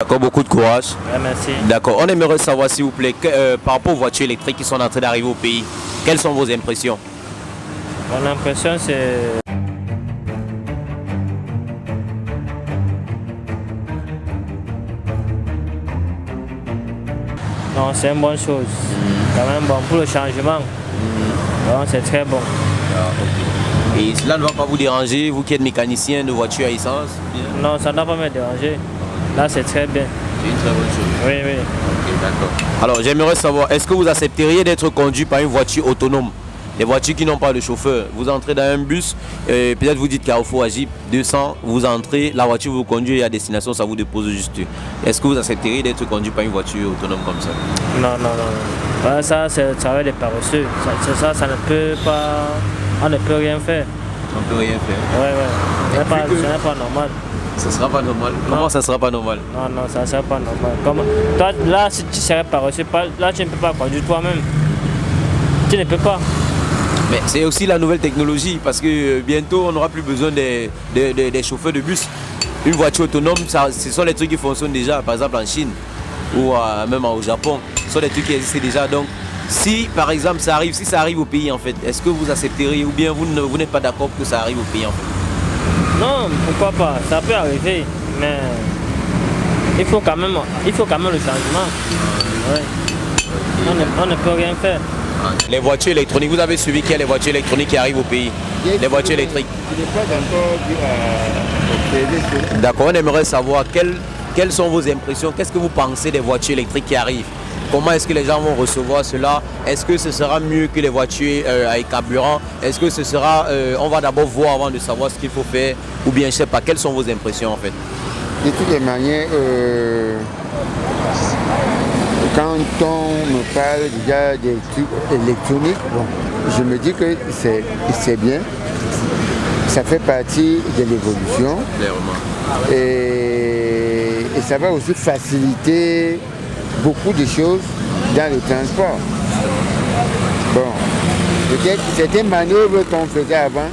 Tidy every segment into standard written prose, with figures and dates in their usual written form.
D'accord, beaucoup de courage. Ouais, merci. D'accord, on aimerait savoir s'il vous plaît, par rapport aux voitures électriques qui sont en train d'arriver au pays, quelles sont vos impressions? Mon impression, c'est... Non, c'est une bonne chose. Quand même bon pour le changement. Donc, c'est très bon. Et cela ne va pas vous déranger, vous qui êtes mécanicien de voiture à essence? Bien. Non, ça ne va pas me déranger. Là, c'est très bien. C'est une très bonne chose. Oui, oui. Ok, d'accord. Alors, j'aimerais savoir, est-ce que vous accepteriez d'être conduit par une voiture autonome? Les voitures qui n'ont pas de chauffeur. Vous entrez dans un bus, peut-être vous dites Carrefour Agip 200, vous entrez, la voiture vous conduit à destination, ça vous dépose juste. Est-ce que vous accepteriez d'être conduit par une voiture autonome comme ça? Non, non, non. Ouais, ça, c'est le travail des paresseux. Ça ne peut pas... On ne peut rien faire. On ne peut rien faire. Ouais, ouais. Ce n'est pas normal. Ça sera pas normal. Non. Comment ça sera pas normal? Non, non, ça ne sera pas normal. Comme... Toi, là, si tu serais paresseux, là, tu ne peux pas conduire toi-même. Tu ne peux pas. Mais c'est aussi la nouvelle technologie parce que bientôt on n'aura plus besoin des chauffeurs de bus. Une voiture autonome, ce sont les trucs qui fonctionnent déjà, par exemple en Chine ou même au Japon. Ce sont des trucs qui existent déjà. Donc si par exemple ça arrive, si ça arrive au pays en fait, est-ce que vous accepteriez ou bien vous n'êtes pas d'accord que ça arrive au pays en fait? Non, pourquoi pas, ça peut arriver, mais il faut quand même le changement. Ouais. On ne peut rien faire. Les voitures électroniques, vous avez suivi qu'il y a les voitures électroniques qui arrivent au pays? Les voitures électriques. D'accord, on aimerait savoir quelles sont vos impressions, qu'est-ce que vous pensez des voitures électriques qui arrivent? Comment est-ce que les gens vont recevoir cela? Est-ce que ce sera mieux que les voitures avec carburant? Est-ce que ce sera... on va d'abord voir avant de savoir ce qu'il faut faire? Ou bien je ne sais pas, quelles sont vos impressions en fait? De toutes les manières, quand on me parle déjà des trucs électroniques, bon, je me dis que c'est bien. Ça fait partie de l'évolution. Et ça va aussi faciliter beaucoup de choses dans le transport. Bon, peut-être certaines manœuvres qu'on faisait avant,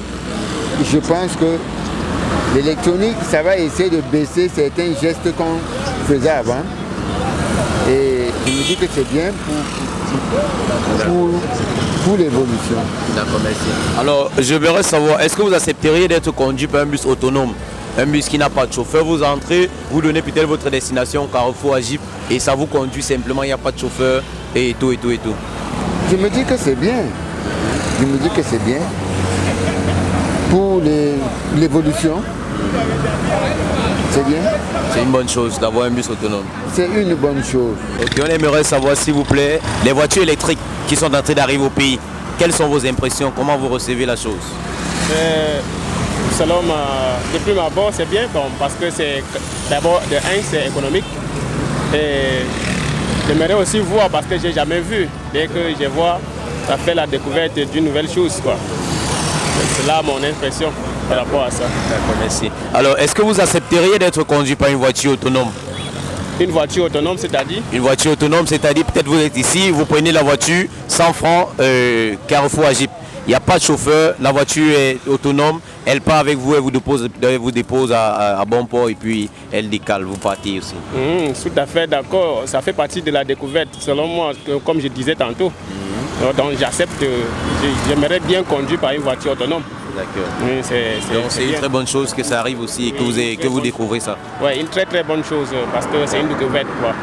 je pense que l'électronique, ça va essayer de baisser certains gestes qu'on faisait avant. Et je me dis que c'est bien pour l'évolution. D'accord, merci. Alors, je voudrais savoir, est-ce que vous accepteriez d'être conduit par un bus autonome? Un bus qui n'a pas de chauffeur, vous entrez, vous donnez peut-être votre destination Carrefour Agip et ça vous conduit simplement, il n'y a pas de chauffeur et tout et tout et tout. Je me dis que c'est bien. Je me dis que c'est bien pour l'évolution. C'est bien. C'est une bonne chose d'avoir un bus autonome. C'est une bonne chose. Ok, on aimerait savoir s'il vous plaît, les voitures électriques qui sont en train d'arriver au pays, quelles sont vos impressions? Comment vous recevez la chose? Selon depuis ma bord, c'est bien bon, parce que c'est d'abord de un, c'est économique. Et j'aimerais aussi voir parce que j'ai jamais vu. Dès que je vois, ça fait la découverte d'une nouvelle chose, quoi. C'est là mon impression par rapport à ça. D'accord, merci. Alors, est-ce que vous accepteriez d'être conduit par une voiture autonome? Une voiture autonome, c'est-à-dire? Une voiture autonome, c'est-à-dire peut-être vous êtes ici, vous prenez la voiture 100 francs Carrefour Agip. Il n'y a pas de chauffeur, la voiture est autonome, elle part avec vous, elle vous dépose à bon port et puis elle décale, vous partez aussi. Tout à fait d'accord, ça fait partie de la découverte, selon moi, comme je disais tantôt. Donc j'accepte, j'aimerais bien conduire par une voiture autonome. D'accord. Oui, donc c'est une très bonne chose que ça arrive aussi et que vous découvrez ça. Oui, une très très bonne chose parce que c'est une découverte, quoi.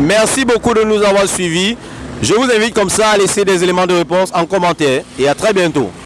Merci beaucoup de nous avoir suivis. Je vous invite comme ça à laisser des éléments de réponse en commentaire et à très bientôt.